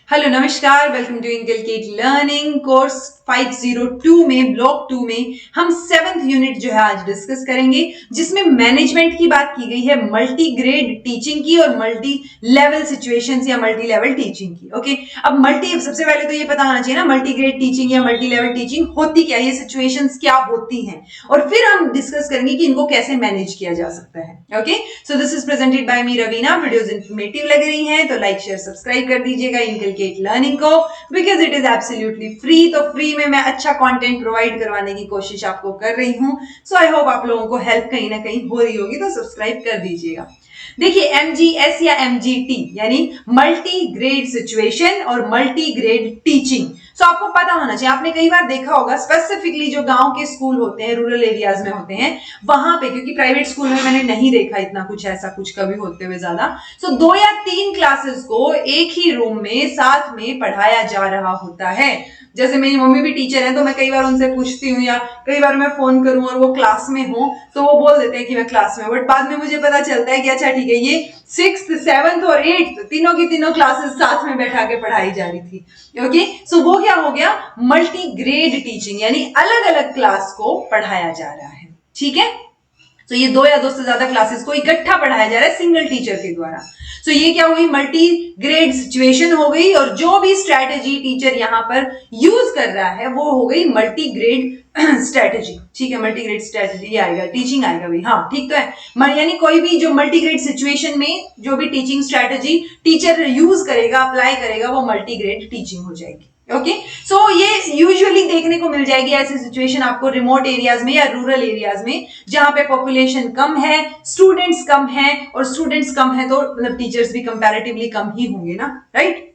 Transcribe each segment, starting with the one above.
Hello नमस्कार, welcome to inculcate learning course 502 में block 2 में हम 7th यूनिट जो है आज डिस्कस करेंगे, जिसमें मैनेजमेंट की बात की गई है, मल्टी ग्रेड टीचिंग की और मल्टी लेवल सिचुएशंस या मल्टी लेवल टीचिंग की। ओके, अब मल्टी सबसे पहले तो ये पता होना चाहिए ना, मल्टी ग्रेड टीचिंग या मल्टी लेवल टीचिंग होती क्या, ये सिचुएशंस क्या होती हैं, और फिर हम डिस्कस करेंगे कि इनको कैसे मैनेज किया जा सकता है। Okay, so this is presented by me Raveena. Videos informative लग रही हैं तो लाइक शेयर सब्सक्राइब कर दीजिएगा इनकलकेट लर्निंग को, because it is absolutely free. तो फ्री में मैं अच्छा कंटेंट प्रोवाइड करवाने की कोशिश आपको कर रही हूं। सो आई होप आप लोगों को हेल्प कहीं ना कहीं हो रही होगी, तो सब्सक्राइब कर दीजिएगा। देखिए, एमजीएस या एमजीटी यानी मल्टी ग्रेड सिचुएशन और मल्टी ग्रेड टीचिंग। सो आपको पता होना चाहिए, आपने कई बार देखा होगा स्पेसिफिकली जो गांव के स्कूल होते हैं, रूरल एरियाज में होते हैं, वहां पे, क्योंकि प्राइवेट स्कूल में मैंने नहीं देखा इतना कुछ ऐसा कुछ कभी होते हुए ज्यादा। सो 2 या 3 क्लासेस को एक ही रूम में साथ में पढ़ाया जा रहा होता है। जैसे मेरी मम्मी भी टीचर है, तो मैं कई बार उनसे पूछती हूँ, या कई बार मैं फोन करूं और वो क्लास में हो तो वो बोल देते हैं कि मैं क्लास में हूं, बट बाद में मुझे पता चलता है कि अच्छा ठीक है, ये 6th 7th और 8th तीनों की तीनों क्लासेस साथ में बैठा के पढ़ाई जा रही थी। ओके, सो वो क्या हो गया, मल्टी ग्रेड टीचिंग, यानी अलग अलग क्लास को पढ़ाया जा रहा है। ठीक है, तो ये 2 या 2 से ज्यादा क्लासेस को इकट्ठा पढ़ाया जा रहा है सिंगल टीचर के द्वारा। तो ये क्या हुई, मल्टी ग्रेड सिचुएशन हो गई, और जो भी स्ट्रेटेजी टीचर यहां पर यूज कर रहा है वो हो गई मल्टी ग्रेड स्ट्रेटेजी। ठीक है, मल्टी ग्रेड स्ट्रेटेजी आएगा, टीचिंग आएगा भाई, हाँ ठीक तो है। यानी कोई भी जो मल्टी ग्रेड सिचुएशन में जो भी टीचिंग स्ट्रेटेजी टीचर यूज करेगा, अप्लाई करेगा, वो मल्टी ग्रेड टीचिंग हो जाएगी। ओके, सो ये यूजुअली देखने को मिल जाएगी ऐसी सिचुएशन आपको रिमोट एरियाज में या रूरल एरियाज में, जहां पे पॉपुलेशन कम है, स्टूडेंट्स कम है, और स्टूडेंट्स कम है तो मतलब टीचर्स भी कंपैरेटिवली कम ही होंगे ना, राइट।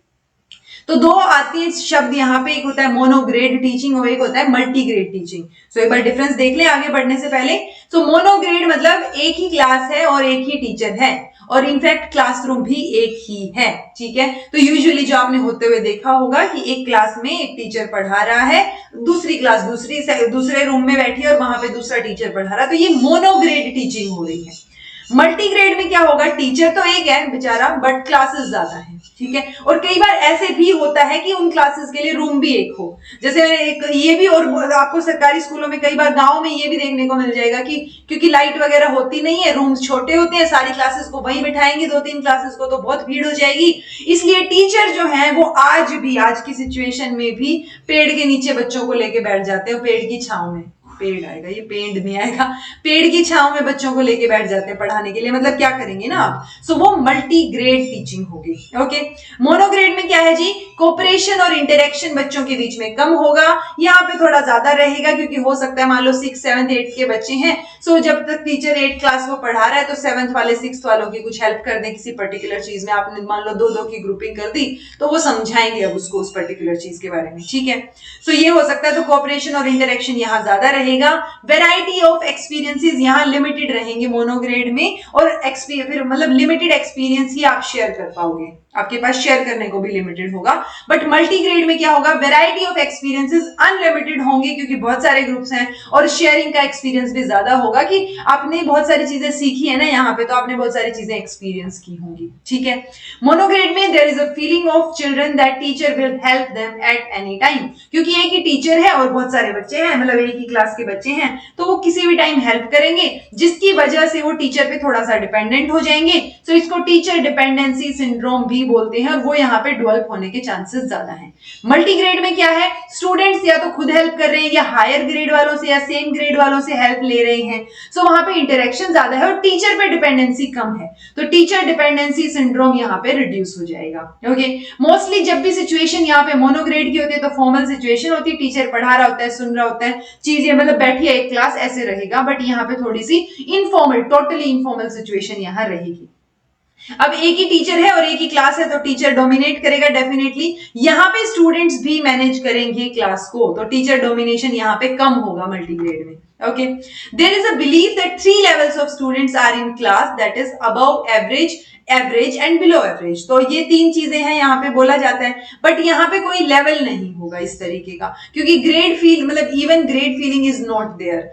तो 2 आती है शब्द यहाँ पे, एक होता है मोनोग्रेड टीचिंग और एक होता है मल्टीग्रेड टीचिंग। सो एक बार डिफरेंस देख लें आगे बढ़ने से पहले। सो मोनोग्रेड मतलब एक ही क्लास है और एक ही टीचर है, और इनफैक्ट क्लासरूम भी एक ही है। ठीक है, तो यूजुअली जो आपने होते हुए देखा होगा कि एक क्लास में एक टीचर पढ़ा रहा है, दूसरी क्लास दूसरे रूम में बैठी है और वहां पे दूसरा टीचर पढ़ा रहा है, तो ये मोनोग्रेड टीचिंग हो रही है। मल्टीग्रेड में क्या होगा, टीचर तो एक है बेचारा, बट क्लासेस ज्यादा है। ठीक है, और कई बार ऐसे भी होता है कि उन क्लासेस के लिए रूम भी एक हो, जैसे एक ये भी, और आपको सरकारी स्कूलों में कई बार, गांव में ये भी देखने को मिल जाएगा कि क्योंकि लाइट वगैरह होती नहीं है, रूम्स छोटे होते हैं, सारी क्लासेस को वहीं बिठाएंगे, 2-3 क्लासेस को तो बहुत भीड़ हो जाएगी, इसलिए टीचर जो है वो आज की सिचुएशन में भी पेड़ के नीचे बच्चों को लेके बैठ जाते हैं, पेड़ की छांव में, पेड़ आएगा, ये पेड़ नहीं आएगा, पेड़ की छांव में बच्चों को लेके बैठ जाते हैं पढ़ाने के लिए, मतलब क्या करेंगे ना आप। सो वो मल्टी ग्रेड टीचिंग होगी। ओके, मोनोग्रेड में क्या है जी, कोऑपरेशन और इंटरेक्शन बच्चों के बीच में कम होगा, यहाँ पे थोड़ा ज्यादा रहेगा, क्योंकि हो सकता है मान लो 6th 7th 8th के बच्चे हैं, सो जब तक टीचर 8th क्लास को पढ़ा रहा है तो 7th वाले 6th वालों की कुछ हेल्प कर दे किसी पर्टिकुलर चीज में, आपने मान लो 2-2 की ग्रुपिंग कर दी तो वो समझाएंगे अब उसको उस पर्टिकुलर चीज के बारे में। ठीक है, सो ये हो सकता है, तो कोऑपरेशन और इंटरेक्शन यहाँ ज्यादा रहेगा। वैरायटी ऑफ एक्सपीरियंसेस यहाँ लिमिटेड रहेंगे मोनोग्रेड में, और फिर मतलब लिमिटेड एक्सपीरियंस ही आप शेयर कर पाओगे, आपके पास शेयर करने को भी लिमिटेड होगा। बट मल्टीग्रेड में क्या होगा, वैरायटी ऑफ एक्सपीरियंसेस अनलिमिटेड होंगे, क्योंकि बहुत सारे ग्रुप्स हैं, और शेयरिंग का एक्सपीरियंस भी ज्यादा होगा कि आपने बहुत सारी चीजें सीखी है ना यहाँ पे, तो आपने बहुत सारी चीजें एक्सपीरियंस की होंगी। ठीक है, मोनोग्रेड में there is a feeling of children that teacher will help them at any time, क्योंकि एक ही टीचर है और बहुत सारे बच्चे हैं, मतलब एक ही क्लास के बच्चे हैं, तो वो किसी भी टाइम हेल्प करेंगे, जिसकी वजह से वो टीचर पे थोड़ा सा डिपेंडेंट हो जाएंगे। सो इसको टीचर डिपेंडेंसी सिंड्रोम भी बोलते हैं, और वो यहाँ पे डेवलप होने के चांसेस ज्यादा हैं। मल्टीग्रेड में क्या है, स्टूडेंट्स या तो खुद हेल्प कर रहे हैं, या हायर ग्रेड वालों से या सेम ग्रेड वालों से हेल्प ले रहे हैं, सो वहां पे इंटरेक्शन ज्यादा है और टीचर पे डिपेंडेंसी कम है, तो टीचर डिपेंडेंसी सिंड्रोम यहाँ पे रिड्यूस हो जाएगा। ओके, मोस्टली जब भी सिचुएशन यहाँ पे मोनोग्रेड की होती है तो फॉर्मल सिचुएशन होती है, टीचर पढ़ा रहा होता है, सुन रहा होता है, चीजें मतलब बैठी है एक क्लास, ऐसे रहेगा, बट यहाँ पे थोड़ी सी इनफॉर्मल, टोटली इनफॉर्मल सिचुएशन यहाँ रहेगी। अब एक ही टीचर है और एक ही क्लास है, तो टीचर डोमिनेट करेगा डेफिनेटली, यहाँ पे स्टूडेंट्स भी मैनेज करेंगे क्लास को, तो टीचर डोमिनेशन यहाँ पे कम होगा मल्टीग्रेड में। Okay, there is a belief that 3 levels of students are in class, that is above average, average and below average. तो ये 3 चीजें हैं यहाँ पे बोला जाता है, बट यहाँ पे कोई लेवल नहीं होगा इस तरीके का, क्योंकि ग्रेड फील मतलब even grade feeling is not there.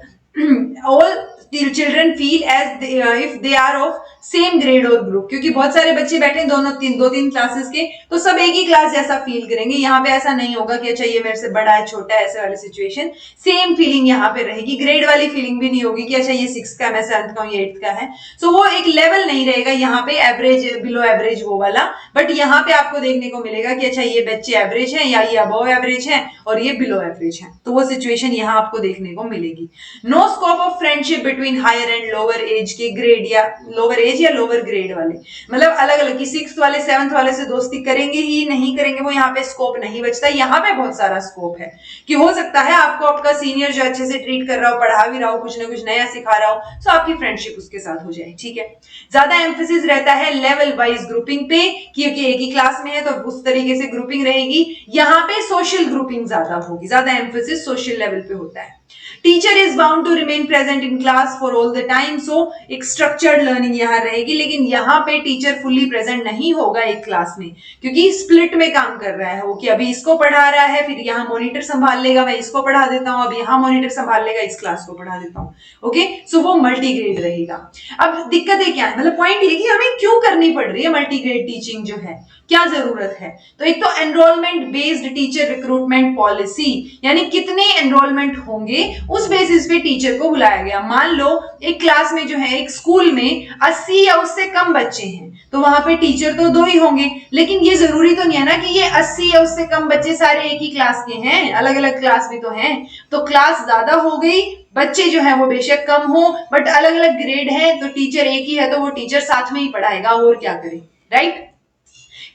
all children feel as if they are of same grade और ग्रुप, क्योंकि बहुत सारे बच्चे बैठे दो तीन क्लासेस के, तो सब एक ही क्लास जैसा फील करेंगे। यहाँ पे ऐसा नहीं होगा कि अच्छा ये मेरे से बड़ा है छोटा है, ऐसे वाली सिचुएशन। सेम फीलिंग यहाँ पे रहेगी, ग्रेड वाली फीलिंग भी नहीं होगी कि अच्छा ये 6 का है, मैं 7th का हूँ, ये 8th का है। सो वो एक लेवल नहीं रहेगा यहाँ पे एवरेज बिलो एवरेज वो वाला, बट यहाँ पे आपको देखने को मिलेगा कि अच्छा ये बच्चे एवरेज है या ये अबव एवरेज है और ये बिलो एवरेज है, तो वो सिचुएशन यहाँ आपको देखने को मिलेगी। No scope of friendship between higher and lower age के ग्रेड या लोअर ग्रेड वाले, मतलब अलग अलग की 6th वाले 7th वाले से दोस्ती करेंगे ही नहीं करेंगे, वो यहाँ पे स्कोप नहीं बचता। यहाँ पे बहुत सारा स्कोप है कि हो सकता है आपको आपका सीनियर जो अच्छे से ट्रीट कर रहा हो, पढ़ा भी रहा हो, कुछ ना कुछ नया सिखा रहा हो, तो आपकी फ्रेंडशिप उसके साथ हो जाए, ठीक है। ज्यादा एम्फेसिस रहता है लेवल वाइज ग्रुपिंग पे, क्योंकि एक ही क्लास में है तो उस तरीके से ग्रुपिंग रहेगी। यहाँ पे सोशल ग्रुपिंग ज्यादा होगी, ज्यादा एम्फेसिस सोशल लेवल पे होता है। Teacher is bound to remain present in class for all the time, so एक स्ट्रक्चर्ड लर्निंग यहाँ रहेगी, लेकिन यहाँ पे टीचर फुल्ली प्रेजेंट नहीं होगा एक क्लास में, क्योंकि स्प्लिट में काम कर रहा है वो, कि अभी इसको पढ़ा रहा है, फिर यहाँ मॉनिटर संभाल लेगा, मैं इसको पढ़ा देता हूँ, अब यहाँ मॉनिटर संभाल लेगा, इस क्लास को पढ़ा देता हूँ। ओके, सो वो मल्टीग्रेड रहेगा। अब दिक्कतें क्या है, मतलब पॉइंट ये कि हमें क्यों करनी पड़ रही है मल्टीग्रेड टीचिंग जो है, क्या जरूरत है। तो एक तो enrolment based teacher recruitment policy, यानी कितने एनरोलमेंट होंगे उस बेसिस पे टीचर को बुलाया गया। मान लो एक क्लास में जो है, एक स्कूल में 80 या उससे कम बच्चे हैं, तो वहां पे टीचर तो 2 ही होंगे, लेकिन ये जरूरी तो नहीं है ना कि ये 80 या उससे कम बच्चे सारे एक ही क्लास के हैं, अलग अलग क्लास भी तो हैं। तो क्लास ज्यादा हो गई, बच्चे जो है वो बेशक कम हो, बट अलग अलग ग्रेड है, तो टीचर एक ही है तो वो टीचर साथ में ही पढ़ाएगा, और क्या करे, राइट।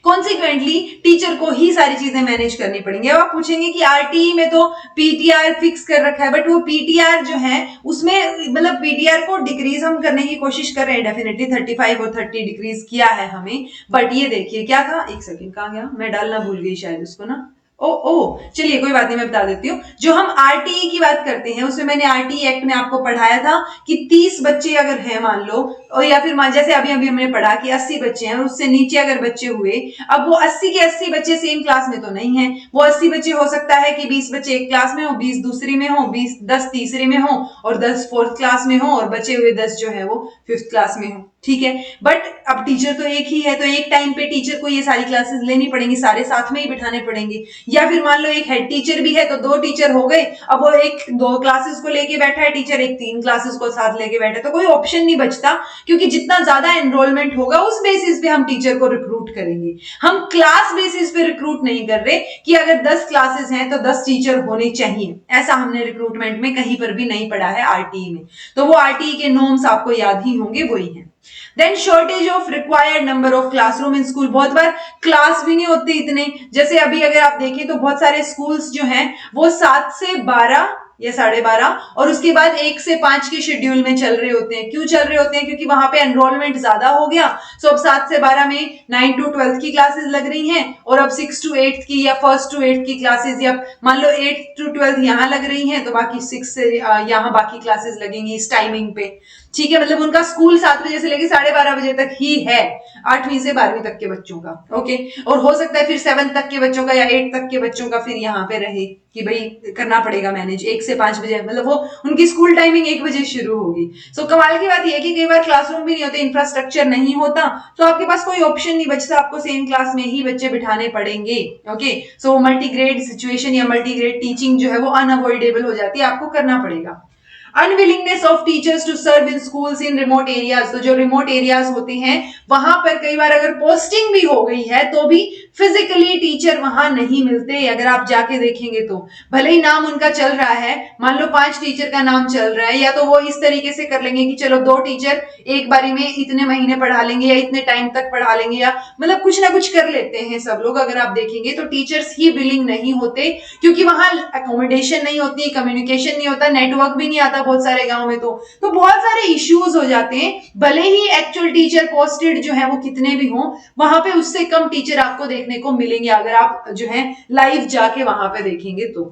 कॉन्सिक्वेंटली टीचर को ही सारी चीजें मैनेज करनी पड़ेंगी। अब आप पूछेंगे कि आरटीई में तो पीटीआर फिक्स कर रखा है, बट वो पीटीआर जो है उसमें, मतलब पीटीआर को डिक्रीज हम करने की कोशिश कर रहे हैं, डेफिनेटली 35 और 30 डिक्रीज किया है हमें, बट ये देखिए क्या था, एक सेकेंड कहाँ गया, मैं डालना भूल गई शायद उसको ना, ओ चलिए कोई बात नहीं, मैं बता देती हूँ। जो हम आरटीई की बात करते हैं उसमें मैंने आरटीई एक्ट में आपको पढ़ाया था कि 30 बच्चे अगर हैं मान लो, और या फिर जैसे अभी अभी हमने पढ़ा कि 80 बच्चे हैं, उससे नीचे अगर बच्चे हुए, अब वो 80 के 80 बच्चे सेम क्लास में तो नहीं है, वो 80 बच्चे हो सकता है कि 20 बच्चे एक क्लास में हो, 20 दूसरी में हो, 10 तीसरी में हो, और 10 4th क्लास में हो, और बचे हुए 10 जो है वो 5th क्लास में हो, ठीक है। बट अब टीचर तो एक ही है, तो एक टाइम पे टीचर को ये सारी क्लासेस लेनी पड़ेंगी, सारे साथ में ही बिठाने पड़ेंगे। या फिर मान लो एक हेड टीचर भी है, तो 2 टीचर हो गए, अब वो एक 2 क्लासेस को लेके बैठा है टीचर, एक 3 क्लासेस को साथ लेके बैठा है, तो कोई ऑप्शन नहीं बचता, क्योंकि जितना ज्यादा एनरोलमेंट होगा उस बेसिस पे हम टीचर को रिक्रूट करेंगे। हम क्लास बेसिस पे रिक्रूट नहीं कर रहे कि अगर 10 क्लासेस हैं तो 10 टीचर होने चाहिए, ऐसा हमने रिक्रूटमेंट में कहीं पर भी नहीं पढ़ा है आरटीई में। तो वो आरटीई के नॉर्म्स आपको याद ही होंगे, वही है। Then shortage of required number of classroom in school, बहुत बार क्लास भी नहीं होते इतने, जैसे अभी अगर आप देखें तो बहुत सारे स्कूल्स जो हैं वो 7 से 12 या 12:30 और उसके बाद 1 से 5 के शेड्यूल में चल रहे होते हैं। क्यों चल रहे होते हैं? क्योंकि वहां पे एनरोलमेंट ज्यादा हो गया, सो अब 7 से 12 में 9 to 12 की क्लासेस लग रही हैं, और अब 6 to 8 की या 1st to 8 की क्लासेस, या मान लो 8 to 12 यहाँ लग रही हैं, तो बाकी 6 से यहाँ बाकी क्लासेस लगेंगी इस टाइमिंग पे, ठीक है। मतलब उनका स्कूल 7 बजे से लेकर 12:30 बजे तक ही है, 8वीं से 12वीं तक के बच्चों का, ओके। और हो सकता है फिर 7 तक के बच्चों का या 8 तक के बच्चों का फिर यहाँ पे रहे कि भाई करना पड़ेगा मैनेज, 1 से 5 बजे, मतलब वो उनकी स्कूल टाइमिंग 1 बजे शुरू होगी। सो कमाल की बात यह है कि कई बार क्लासरूम भी नहीं होते, इंफ्रास्ट्रक्चर नहीं होता, तो आपके पास कोई ऑप्शन नहीं बचता, आपको सेम क्लास में ही बच्चे बिठाने पड़ेंगे, ओके। सो मल्टीग्रेड सिचुएशन या मल्टीग्रेड टीचिंग जो है वो अनअवॉइडेबल हो जाती है, आपको करना पड़ेगा। Unwillingness of teachers to serve in schools in remote areas, तो जो रिमोट एरियाज होते हैं वहां पर कई बार अगर पोस्टिंग भी हो गई है तो भी फिजिकली टीचर वहां नहीं मिलते। अगर आप जाके देखेंगे तो भले ही नाम उनका चल रहा है, मान लो 5 टीचर का नाम चल रहा है, या तो वो इस तरीके से कर लेंगे कि चलो 2 टीचर एक बारी में इतने महीने पढ़ा लेंगे या इतने टाइम तक पढ़ा लेंगे, या मतलब कुछ ना कुछ कर लेते हैं सब लोग। अगर आप देखेंगे तो टीचर्स ही बिलिंग नहीं होते, क्योंकि वहां अकोमोडेशन नहीं होती, कम्युनिकेशन नहीं होता, नेटवर्क भी नहीं आता बहुत सारे गांव में, तो बहुत सारे इश्यूज हो जाते हैं। भले ही एक्चुअल टीचर पोस्टेड जो है वो कितने भी हों, वहां पे उससे कम टीचर आपको देखने को मिलेंगे अगर आप जो है लाइव जाके वहां पे देखेंगे तो।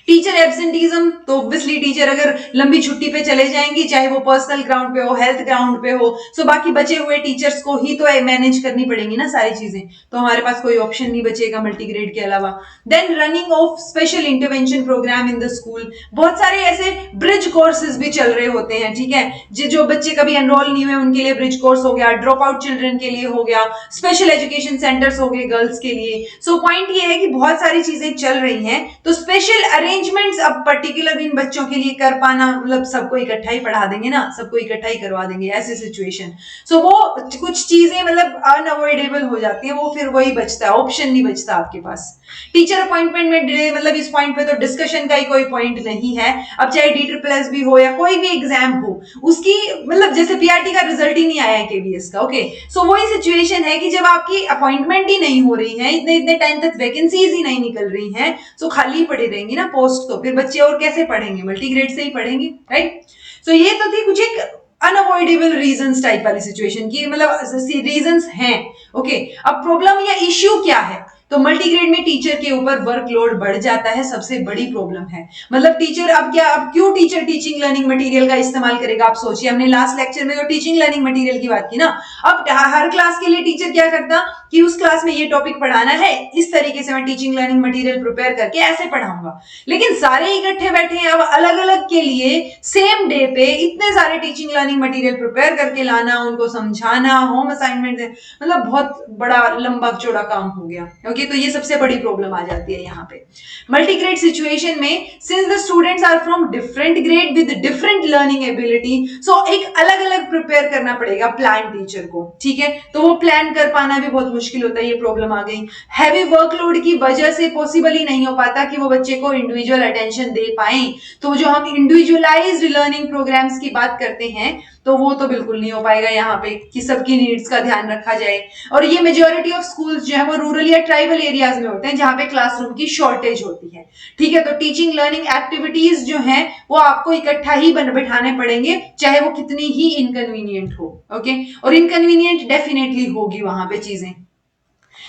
टीचर एब्सेंटीज्म, तो ऑब्वियसली टीचर अगर लंबी छुट्टी पे चले जाएंगी, चाहे वो पर्सनल ग्राउंड पे हो, हेल्थ ग्राउंड पे हो, सो बाकी बचे हुए टीचर्स को ही तो मैनेज करनी पड़ेंगी ना सारी चीजें, तो हमारे पास कोई ऑप्शन नहीं बचेगा मल्टीग्रेड के अलावा। Then running of special intervention programme in the school, बहुत सारे ऐसे ब्रिज कोर्सेज भी चल रहे होते हैं, ठीक है, जो बच्चे कभी एनरोल नहीं हुए उनके लिए ब्रिज कोर्स हो गया, ड्रॉप आउट चिल्ड्रन के लिए हो गया, स्पेशल एजुकेशन सेंटर्स हो गए गर्ल्स के लिए। सो पॉइंट ये है कि बहुत सारी चीजें चल रही हैं, तो स्पेशल अरेंजमेंट्स अब पर्टिकुलर इन बच्चों के लिए कर पाना, मतलब सबको इकट्ठा ही पढ़ा देंगे ना, सबको इकट्ठा ही करवा देंगे ऐसी सिचुएशन, सो वो कुछ चीजें मतलब अनअवॉइडेबल हो जाती है, वो फिर वही बचता है, ऑप्शन नहीं बचता आपके पास। टीचर अपॉइंटमेंट में डिले, मतलब इस पॉइंट पे तो डिस्कशन का ही कोई पॉइंट नहीं है। अब चाहे D++ भी हो या कोई भी एग्जाम हो, उसकी मतलब जैसे पीआरटी का रिजल्ट ही नहीं आया है केवीएस का, ओके, सो वही सिचुएशन है कि जब आपकी अपॉइंटमेंट ही नहीं हो रही है, इतने इतने टाइम तक वैकेंसीज ही नहीं निकल रही हैं, सो खाली पड़ी रहेंगी ना पोस्ट, तो फिर बच्चे और कैसे पढ़ेंगे, मल्टीग्रेड से ही पढ़ेंगे, राइट। सो ये तो थी कुछ एक अनअवॉइडेबल रीजंस टाइप वाली सिचुएशन की, मतलब रीजंस हैं, ओके। अब प्रॉब्लम या इश्यू क्या है, तो मल्टीग्रेड में टीचर के ऊपर वर्कलोड बढ़ जाता है, सबसे बड़ी प्रॉब्लम है। मतलब टीचर अब क्यों टीचर टीचिंग लर्निंग मटेरियल का इस्तेमाल करेगा, आप सोचिए, हमने लास्ट लेक्चर में तो टीचिंग लर्निंग मटेरियल की बात की ना। अब हर क्लास के लिए टीचर क्या करता कि उस क्लास में ये टॉपिक पढ़ाना है, इस तरीके से मैं टीचिंग लर्निंग मटेरियल प्रिपेयर करके ऐसे पढ़ाऊंगा, लेकिन सारे इकट्ठे बैठे हैं, अब अलग अलग के लिए सेम डे पे इतने सारे टीचिंग लर्निंग मटेरियल प्रिपेयर करके लाना, उनको समझाना, होम असाइनमेंट, मतलब बहुत बड़ा लंबा चौड़ा काम हो गया, ओके। तो ये सबसे बड़ी प्रॉब्लम आ जाती है यहाँ पे मल्टीग्रेड सिचुएशन में, since the students are from different grade with different learning ability, so एक अलग अलग प्रिपेयर करना पड़ेगा प्लान टीचर को, ठीक है, तो वो प्लान कर पाना भी बहुत मुश्किल होता है, ये प्रॉब्लम आ गई। हैवी वर्कलोड की वजह से पॉसिबल ही नहीं हो पाता कि वो बच्चे को इंडिविजुअल अटेंशन दे पाए, तो जो हम इंडिविजुअलाइज्ड लर्निंग प्रोग्राम्स की बात करते हैं, तो वो तो बिल्कुल नहीं हो पाएगा यहाँ पे कि सबकी नीड्स का ध्यान रखा जाए। और ये मेजॉरिटी ऑफ स्कूल्स जो है वो रूरल या ट्राइबल एरियाज में होते हैं, जहां पे क्लासरूम की शॉर्टेज होती है, ठीक है। तो टीचिंग लर्निंग एक्टिविटीज जो हैं वो आपको इकट्ठा ही बिठाने पड़ेंगे, चाहे वो कितनी ही इनकन्वीनियंट हो, ओके। और इनकन्वीनियंट डेफिनेटली होगी वहां पे चीजें।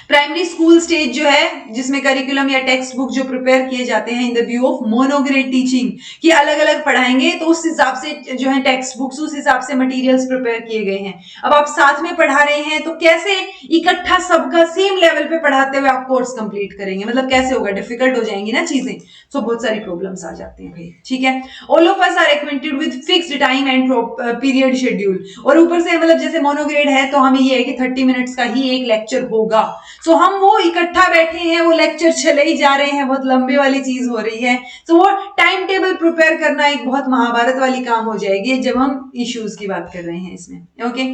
प्राइमरी स्कूल स्टेज जो है, जिसमें करिकुलम या टेक्स्ट बुक जो प्रिपेयर किए जाते हैं in the view of monograde teaching, कि अलग अलग पढ़ाएंगे, तो उस हिसाब से जो है टेक्स्ट बुक्स, उस हिसाब से मटेरियल्स प्रिपेयर किए गए हैं। अब आप साथ में पढ़ा रहे हैं, तो कैसे इकट्ठा सबका सेम लेवल पे पढ़ाते हुए आप कोर्स कंप्लीट करेंगे, मतलब कैसे होगा, डिफिकल्ट हो जाएंगी ना चीजें, सो बहुत सारी प्रॉब्लम्स आ जाती हैं भाई, ठीक है। All of us are acquainted with fixed time and period schedule, और ऊपर से मतलब जैसे मोनोग्रेड है तो हमें ये है कि 30 मिनट्स का ही एक लेक्चर होगा, सो हम वो इकट्ठा बैठे हैं, वो लेक्चर चले ही जा रहे हैं, बहुत लंबे वाली चीज हो रही है, सो वो टाइम टेबल प्रिपेयर करना एक बहुत महाभारत वाली काम हो जाएगी जब हम इश्यूज की बात कर रहे हैं इसमें, ओके।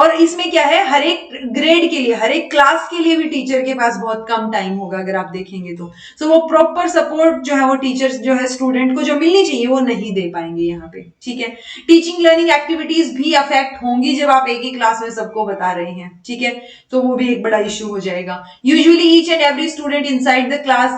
और इसमें क्या है, हर एक ग्रेड के लिए, हर एक क्लास के लिए भी टीचर के पास बहुत कम टाइम होगा अगर आप देखेंगे तो, सो वो प्रॉपर सपोर्ट जो है वो टीचर्स जो है स्टूडेंट को जो मिलनी चाहिए वो नहीं दे पाएंगे यहाँ पे, ठीक है। टीचिंग लर्निंग एक्टिविटीज भी अफेक्ट होंगी जब आप एक ही क्लास में सबको बता रहे हैं, ठीक है, तो वो भी एक बड़ा इश्यू हो जाएगा। Usually each and every student inside the class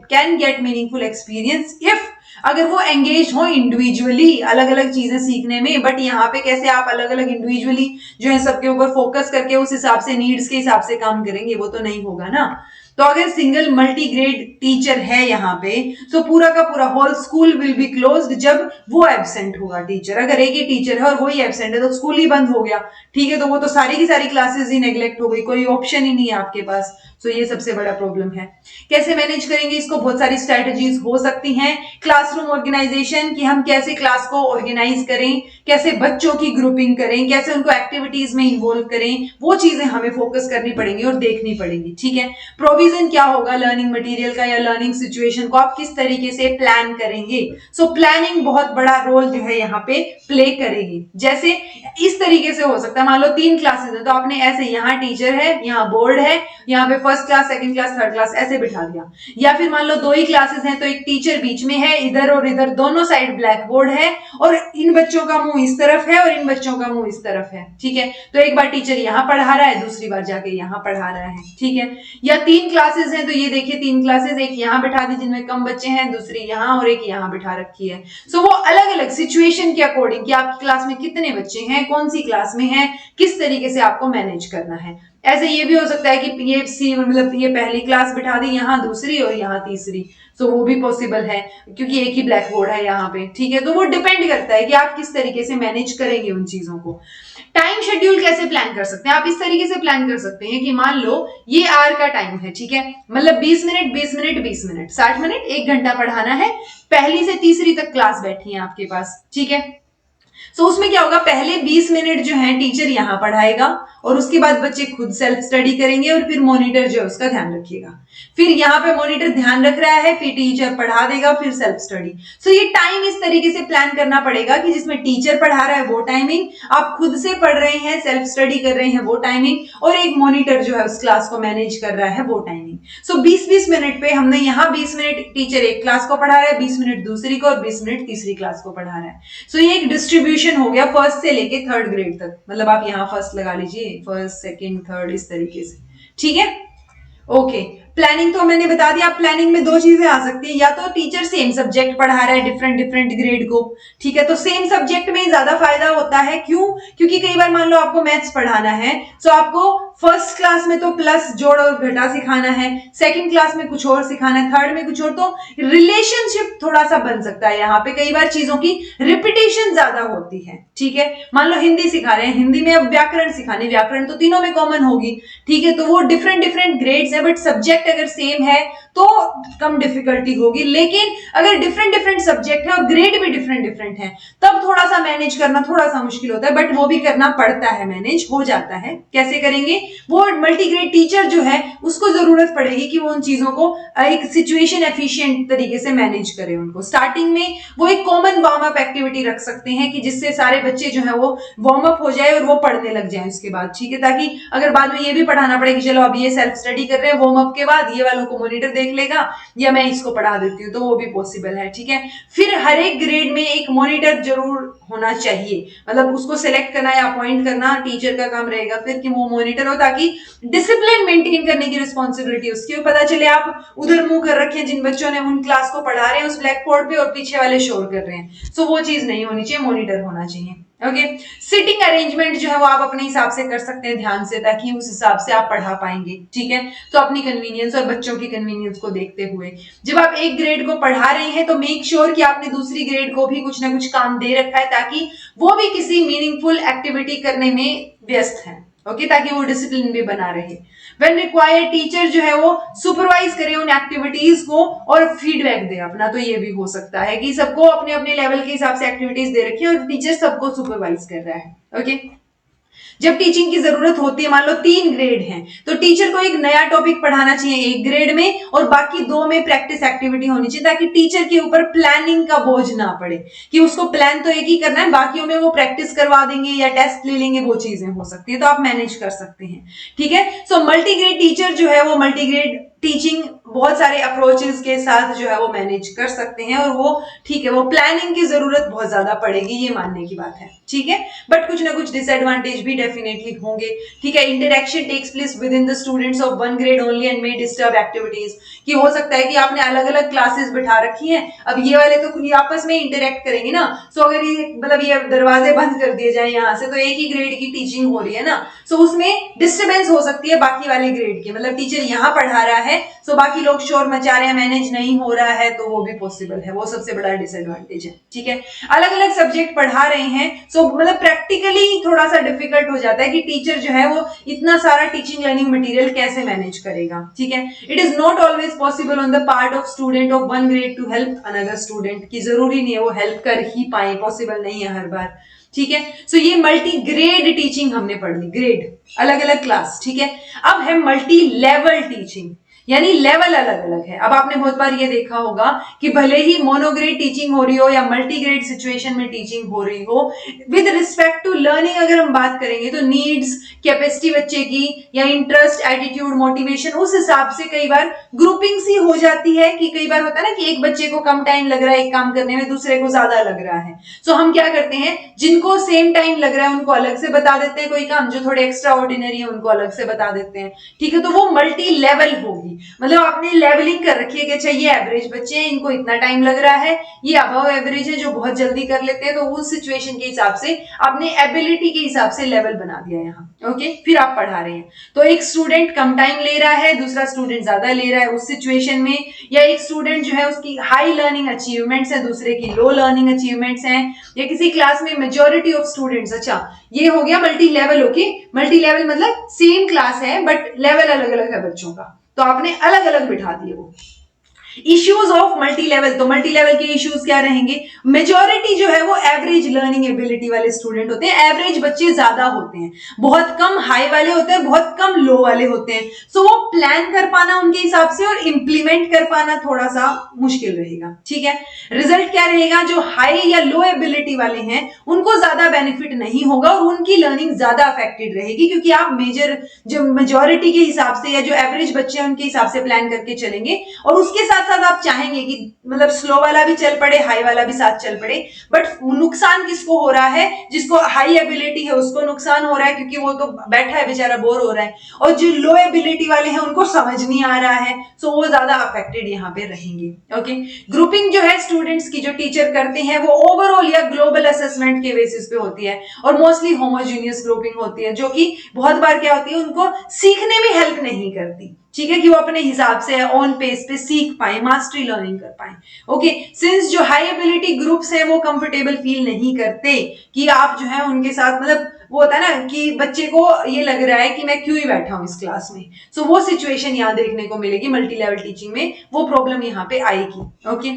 can get meaningful experience if अगर वो एंगेज हो इंडिविजुअली अलग अलग चीजें सीखने में, बट यहाँ पे कैसे आप अलग अलग इंडिविजुअली जो है सबके ऊपर फोकस करके उस हिसाब से नीड्स के हिसाब से काम करेंगे, वो तो नहीं होगा ना। तो अगर सिंगल मल्टीग्रेड टीचर है यहाँ पे, तो पूरा का पूरा whole school will be closed जब वो एब्सेंट होगा टीचर। अगर एक ही टीचर है और वही एब्सेंट है तो स्कूल ही बंद हो गया, ठीक है, तो वो तो सारी की सारी क्लासेस ही नेग्लेक्ट हो गई, कोई ऑप्शन ही नहीं है आपके पास। सो ये सबसे बड़ा प्रॉब्लम है। कैसे मैनेज करेंगे इसको, बहुत सारी स्ट्रेटजीज हो सकती हैं। क्लासरूम ऑर्गेनाइजेशन, कि हम कैसे क्लास को ऑर्गेनाइज करें, कैसे बच्चों की ग्रुपिंग करें, कैसे उनको एक्टिविटीज में इन्वॉल्व करें, वो चीजें हमें फोकस करनी पड़ेंगी और देखनी पड़ेंगी, ठीक है। प्रोविजन क्या होगा लर्निंग मटेरियल का या लर्निंग सिचुएशन को आप किस तरीके से प्लान करेंगे, सो प्लानिंग बहुत बड़ा रोल जो है यहाँ पे प्ले करेगी। जैसे इस तरीके से हो सकता है, मान लो 3 क्लासेस है, तो आपने ऐसे, यहाँ टीचर है, यहाँ बोर्ड है, यहाँ पे first class, second class, third class ऐसे बिठा दिया। या फिर मान लो 2 ही क्लासेस हैं, तो एक टीचर बीच में है, इधर और इधर दोनों साइड ब्लैक बोर्ड है, और इन बच्चों का मुंह इस तरफ है और इन बच्चों का मुंह इस तरफ है, ठीक है। तो एक बार टीचर यहाँ पढ़ा रहा है, दूसरी बार जाके यहाँ पढ़ा रहा है, ठीक है। या 3 क्लासेस हैं, तो ये देखिए 3 क्लासेस, एक यहाँ बिठा दी जिनमें कम बच्चे हैं, दूसरी यहाँ और एक यहाँ बिठा रखी है। सो वो अलग अलग सिचुएशन के अकॉर्डिंग कि आपकी क्लास में कितने बच्चे हैं, कौन सी क्लास में है, किस तरीके से आपको मैनेज करना है। ऐसे ये भी हो सकता है कि ये सी मतलब ये पहली क्लास बिठा दी, यहाँ दूसरी और यहाँ तीसरी, तो वो भी पॉसिबल है क्योंकि एक ही ब्लैक बोर्ड है यहाँ पे, ठीक है। तो वो डिपेंड करता है कि आप किस तरीके से मैनेज करेंगे उन चीजों को। टाइम शेड्यूल कैसे प्लान कर सकते हैं, आप इस तरीके से प्लान कर सकते हैं कि मान लो ये आर का टाइम है, ठीक है, मतलब 20 मिनट 20 मिनट 20 मिनट 60 मिनट 1 घंटा पढ़ाना है, पहली से तीसरी तक क्लास बैठी है आपके पास, ठीक है। सो उसमें क्या होगा, पहले 20 मिनट जो है टीचर यहाँ पढ़ाएगा और उसके बाद बच्चे खुद सेल्फ स्टडी करेंगे और फिर मॉनिटर जो है उसका ध्यान रखिएगा। फिर यहाँ पे मॉनिटर ध्यान रख रहा है, फिर टीचर पढ़ा देगा, फिर सेल्फ स्टडी। सो ये टाइम इस तरीके से प्लान करना पड़ेगा कि जिसमें टीचर पढ़ा रहा है वो टाइमिंग, आप खुद से पढ़ रहे हैं सेल्फ स्टडी कर रहे हैं वो टाइमिंग, और एक मॉनिटर जो है उस क्लास को मैनेज कर रहा है वो टाइमिंग। सो 20-20 मिनट पे हमने यहाँ 20 मिनट टीचर एक क्लास को पढ़ा रहा है, 20 मिनट दूसरी को और 20 मिनट तीसरी क्लास को पढ़ा रहा है। सो ये एक डिस्ट्रीब्यूशन हो गया फर्स्ट से लेके थर्ड ग्रेड तक, मतलब आप यहाँ फर्स्ट लगा लीजिए, फर्स्ट सेकंड थर्ड इस तरीके से, ठीक है। ओके, प्लानिंग तो मैंने बता दिया। प्लानिंग में दो चीजें आ सकती है, या तो टीचर सेम सब्जेक्ट पढ़ा रहा है डिफरेंट डिफरेंट ग्रेड को, ठीक है, तो सेम सब्जेक्ट में ज्यादा फायदा होता है। क्यों? क्योंकि कई बार मान लो आपको मैथ्स पढ़ाना है, तो आपको फर्स्ट क्लास में तो प्लस जोड़ और घटा सिखाना है, सेकंड क्लास में कुछ और सिखाना है, थर्ड में कुछ और, तो रिलेशनशिप थोड़ा सा बन सकता है। यहाँ पे कई बार चीजों की रिपीटेशन ज्यादा होती है, ठीक है। मान लो हिंदी सिखा रहे हैं, हिंदी में अब व्याकरण सिखाने, व्याकरण तो तीनों में कॉमन होगी, ठीक है, तो वो डिफरेंट डिफरेंट ग्रेड्स है, बट सब्जेक्ट अगर सेम है तो कम डिफिकल्टी होगी। लेकिन अगर डिफरेंट डिफरेंट सब्जेक्ट है और ग्रेड भी डिफरेंट डिफरेंट है, तब थोड़ा सा मैनेज करना थोड़ा सा मुश्किल होता है, बट वो भी करना पड़ता है, मैनेज हो जाता है। कैसे करेंगे? वो मल्टीग्रेड टीचर जो है उसको जरूरत पड़ेगी कि वो उन चीजों को एक सिचुएशन एफिशिएंट तरीके से मैनेज करे। उनको स्टार्टिंग में वो एक कॉमन वार्म अप एक्टिविटी रख सकते हैं कि जिससे सारे बच्चे जो है वो वार्म अप हो जाए और वो पढ़ने लग जाए उसके बाद, ठीक है, ताकि अगर बाद में ये भी पढ़ाना पड़े कि चलो अब ये सेल्फ स्टडी कर रहे हैं, वार्म अप के बाद ये वालों को मॉनिटर देख लेगा या मैं इसको पढ़ा देती हूँ, तो वो भी पॉसिबल है, ठीक है। फिर हर एक ग्रेड में एक मॉनिटर जरूर होना चाहिए, मतलब उसको सिलेक्ट करना या अपॉइंट करना टीचर का काम रहेगा फिर कि वो मॉनिटर हो, ताकि डिसिप्लिन मेंटेन करने की रिस्पॉन्सिबिलिटी उसकी पता चले। आप उधर मुंह कर रखे जिन बच्चों ने उन क्लास को पढ़ा रहे हैं उस ब्लैक बोर्ड पे और पीछे वाले शोर कर रहे हैं, सो वो चीज नहीं होनी चाहिए, मॉनिटर होना चाहिए। ओके, सिटिंग अरेंजमेंट जो है वो आप अपने हिसाब से कर सकते हैं ध्यान से, ताकि उस हिसाब से आप पढ़ा पाएंगे, ठीक है। तो अपनी कन्वीनियंस और बच्चों की कन्वीनियंस को देखते हुए जब आप एक ग्रेड को पढ़ा रहे हैं तो मेक श्योर कि आपने दूसरी ग्रेड को भी कुछ ना कुछ काम दे रखा है, ताकि वो भी किसी मीनिंगफुल एक्टिविटी करने में व्यस्त है, ओके, ताकि वो डिसिप्लिन भी बना रहे। व्हेन रिक्वायर्ड टीचर जो है वो सुपरवाइज करे उन एक्टिविटीज को और फीडबैक दे अपना, तो ये भी हो सकता है कि सबको अपने अपने लेवल के हिसाब से एक्टिविटीज दे रखी है और टीचर सबको सुपरवाइज कर रहा है, ओके। जब टीचिंग की जरूरत होती है, मान लो 3 ग्रेड हैं, तो टीचर को एक नया टॉपिक पढ़ाना चाहिए एक ग्रेड में और बाकी 2 में प्रैक्टिस एक्टिविटी होनी चाहिए, ताकि टीचर के ऊपर प्लानिंग का बोझ ना पड़े कि उसको प्लान तो एक ही करना है, बाकियों में वो प्रैक्टिस करवा देंगे या टेस्ट ले लेंगे, वो चीजें हो सकती है, तो आप मैनेज कर सकते हैं, ठीक है। सो मल्टीग्रेड टीचर जो है वो मल्टीग्रेड टीचिंग बहुत सारे अप्रोचेस के साथ जो है वो मैनेज कर सकते हैं, और वो ठीक है, वो प्लानिंग की जरूरत बहुत ज्यादा पड़ेगी, ये मानने की बात है, ठीक है, बट कुछ ना कुछ डिसएडवांटेज भी डेफिनेटली होंगे, ठीक है। Interaction takes place within the students of one grade only and may disturb activities, कि हो सकता है कि आपने अलग अलग क्लासेस बिठा रखी हैं, अब ये वाले तो ये आपस में इंटरेक्ट करेंगे ना, सो अगर ये मतलब ये दरवाजे बंद कर दिए जाए यहाँ से, तो एक ही ग्रेड की टीचिंग हो रही है ना, सो उसमें डिस्टर्बेंस हो सकती है बाकी वाले ग्रेड की, मतलब टीचर यहाँ पढ़ा रहा है सो बाकी लोग शोर मचा रहे हैं, मैनेज नहीं हो रहा है, तो वो भी पॉसिबल है, वो सबसे बड़ा डिसएडवांटेज है, ठीक है। अलग अलग सब्जेक्ट पढ़ा रहे हैं, सो मतलब प्रैक्टिकली थोड़ा सा डिफिकल्ट हो जाता है कि टीचर जो है वो इतना सारा टीचिंग लर्निंग मटेरियल कैसे मैनेज करेगा, ठीक है। It is not always possible on the part of student of one grade two help another student, की जरूरी नहीं है वो हेल्प कर ही पाए, पॉसिबल नहीं है हर बार, ठीक है। सो ये मल्टी ग्रेड टीचिंग हमने पढ़ ली, ग्रेड अलग अलग क्लास, ठीक है। अब है मल्टी लेवल टीचिंग, यानी लेवल अलग अलग है। अब आपने बहुत बार ये देखा होगा कि भले ही मोनोग्रेड टीचिंग हो रही हो या मल्टीग्रेड सिचुएशन में टीचिंग हो रही हो, विद रिस्पेक्ट टू लर्निंग अगर हम बात करेंगे तो नीड्स, कैपेसिटी बच्चे की या इंटरेस्ट, एटीट्यूड, मोटिवेशन, उस हिसाब से कई बार ग्रुपिंग सी हो जाती है कि कई बार होता है ना कि एक बच्चे को कम टाइम लग रहा है एक काम करने में, दूसरे को ज्यादा लग रहा है, सो हम क्या करते हैं, जिनको सेम टाइम लग रहा है उनको अलग से बता देते हैं कोई काम, जो थोड़े एक्स्ट्रा ऑर्डिनरी है उनको अलग से बता देते हैं, ठीक है। तो वो मल्टी लेवल होगी, मतलब आपने लेवलिंग कर रखी है कि अच्छा ये एवरेज बच्चे हैं, इनको इतना टाइम लग रहा है, ये अबव एवरेज है जो बहुत जल्दी कर लेते हैं, तो उस सिचुएशन के हिसाब से आपने एबिलिटी के हिसाब से लेवल बना दिया यहाँ। ओके, फिर आप पढ़ा रहे हैं तो एक स्टूडेंट कम टाइम ले रहा है, दूसरा स्टूडेंट ज्यादा ले रहा है उस सिचुएशन में, या एक स्टूडेंट जो है उसकी हाई लर्निंग अचीवमेंट्स है, दूसरे की लो लर्निंग अचीवमेंट्स हैं, या किसी क्लास में मेजोरिटी ऑफ स्टूडेंट्स, अच्छा ये हो गया multi level. Okay, multi level मतलब सेम क्लास है बट लेवल अलग अलग है बच्चों का, तो आपने अलग अलग बिठा दिए वो। इश्यूज ऑफ मल्टी लेवल, तो मल्टी लेवल के इश्यूज क्या रहेंगे, मेजोरिटी जो है वो एवरेज लर्निंग एबिलिटी वाले स्टूडेंट होते हैं, एवरेज बच्चे ज्यादा होते हैं, बहुत कम हाई वाले होते हैं, बहुत कम लो वाले होते हैं, सो वो प्लान कर पाना उनके हिसाब से और इंप्लीमेंट कर पाना थोड़ा सा मुश्किल रहेगा। ठीक है, रिजल्ट क्या रहेगा, जो हाई या लो एबिलिटी वाले हैं उनको ज्यादा बेनिफिट नहीं होगा और उनकी लर्निंग ज्यादा अफेक्टेड रहेगी, क्योंकि आप मेजर जो मेजोरिटी के हिसाब से या जो एवरेज बच्चे हैं उनके हिसाब से प्लान करके चलेंगे, और उसके साथ साथ आप चाहेंगे कि मतलब स्लो वाला भी चल पड़े, हाई वाला भी साथ चल पड़े, बट नुकसान किसको हो रहा है, जिसको हाई एबिलिटी है उसको नुकसान हो रहा है क्योंकि वो तो बैठा है बेचारा, बोर हो रहा है, और जो लो एबिलिटी वाले हैं उनको समझ नहीं आ रहा है, सो वो ज्यादा अफेक्टेड यहाँ पे रहेंगे। ओके, ग्रुपिंग जो है स्टूडेंट्स की जो टीचर करते हैं वो ओवरऑल या ग्लोबल असेसमेंट के बेसिस पे होती है, और मोस्टली होमोजीनियस ग्रुपिंग होती है, जो कि बहुत बार क्या होती है उनको सीखने में हेल्प नहीं करती। ठीक है, कि वो अपने हिसाब से ऑन पेस पे सीख पाए, मास्टरी लर्निंग कर पाए। ओके, सिंस जो हाई एबिलिटी ग्रुप्स है वो कंफर्टेबल फील नहीं करते कि आप जो है उनके साथ, मतलब वो होता है ना कि बच्चे को ये लग रहा है कि मैं क्यों ही बैठा हूं इस क्लास में, सो वो सिचुएशन यहाँ देखने को मिलेगी मल्टी लेवल टीचिंग में, वो प्रॉब्लम यहाँ पे आएगी। ओके,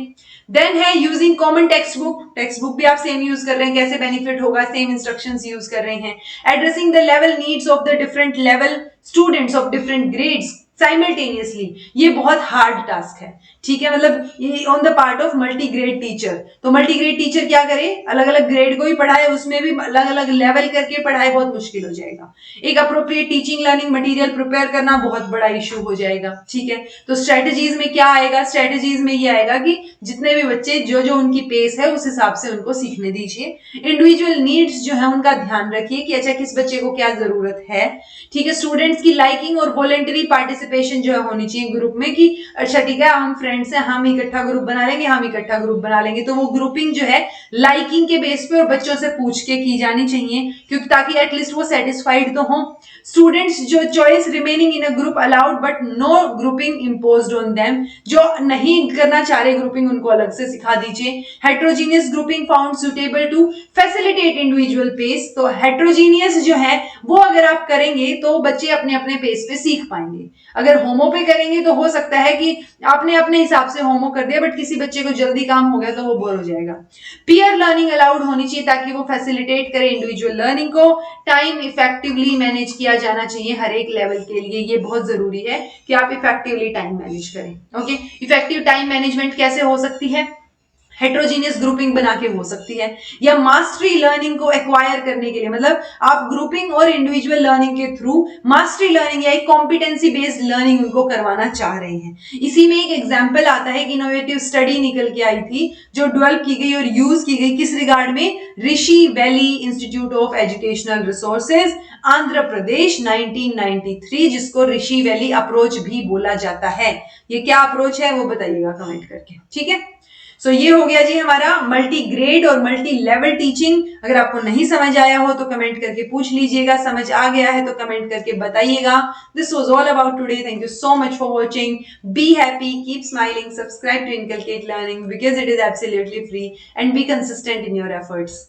देन है using common text book, text book भी आप सेम यूज कर रहे हैं, कैसे बेनिफिट होगा, सेम इंस्ट्रक्शंस यूज कर रहे हैं। Addressing the level needs of the different level students of different grades simultaneously, ये बहुत हार्ड टास्क है। ठीक है, मतलब ये on the part of multi grade teacher, तो मल्टी ग्रेड टीचर क्या करे, अलग अलग ग्रेड को ही पढ़ाए, उसमें भी अलग अलग लेवल करके पढ़ाए, बहुत मुश्किल हो जाएगा। एक appropriate teaching learning material prepare करना बहुत बड़ा इशू हो जाएगा। ठीक है, तो स्ट्रेटेजीज में क्या आएगा, स्ट्रेटेजीज में ये आएगा कि जितने भी बच्चे जो जो उनकी पेस है उस हिसाब से उनको सीखने दीजिए। इंडिविजुअल नीड्स जो है उनका ध्यान रखिए कि अच्छा किस बच्चे को क्या जरूरत है। ठीक है, स्टूडेंट्स की लाइकिंग और वॉलेंटरी पार्टिसिपेशन जो है होनी चाहिए ग्रुप में, कि अच्छा ठीक है हम फ्रेंड्स हैं, हम इकट्ठा ग्रुप बना लेंगे, हम इकट्ठा ग्रुप बना लेंगे, तो वो ग्रुपिंग जो है लाइकिंग के बेस पे और बच्चों से पूछ के की जानी चाहिए, क्योंकि ताकि एटलीस्ट वो सेटिस्फाइड तो हो। स्टूडेंट्स जो choice remaining in a group allowed but no grouping imposed on them, जो नहीं करना चाह रहे ग्रुपिंग उनको अलग से सिखा दीजिए। Heterogeneous grouping found suitable to facilitate individual pace, तो हेट्रोजीनियस जो है वो अगर आप करेंगे तो बच्चे अपने अपने पेस पे सीख पाएंगे। अगर होमो पे करेंगे तो हो सकता है कि आपने अपने हिसाब से होमो कर दिया बट किसी बच्चे को जल्दी काम हो गया तो वो बोर हो जाएगा। पीयर लर्निंग अलाउड होनी चाहिए ताकि वो फैसिलिटेट करे इंडिविजुअल लर्निंग को। टाइम इफेक्टिवली मैनेज किया जाना चाहिए हर एक लेवल के लिए, ये बहुत जरूरी है कि आप इफेक्टिवली टाइम मैनेज करें। ओके, इफेक्टिव टाइम मैनेजमेंट कैसे हो सकती है, हेट्रोजीनियस ग्रुपिंग बना के हो सकती है, या मास्टरी लर्निंग को एक्वायर करने के लिए, मतलब आप ग्रुपिंग और इंडिविजुअल लर्निंग के थ्रू मास्टरी लर्निंग या एक कॉम्पिटेंसी बेस्ड लर्निंग उनको करवाना चाह रहे हैं। इसी में एक एग्जांपल आता है कि इनोवेटिव स्टडी निकल के आई थी जो डेवलप की गई और यूज की गई किस रिगार्ड में, Rishi valley institute of educational resources Andhra Pradesh 1993, जिसको ऋषि वैली अप्रोच भी बोला जाता है। ये क्या अप्रोच है वो बताइएगा कमेंट करके। ठीक है, सो ये हो गया जी हमारा मल्टी ग्रेड और मल्टी लेवल टीचिंग। अगर आपको नहीं समझ आया हो तो कमेंट करके पूछ लीजिएगा, समझ आ गया है तो कमेंट करके बताइएगा। This was all about today, thank you so much for watching, be happy, keep smiling, subscribe to inculcate learning because it is absolutely free, and be consistent in your efforts.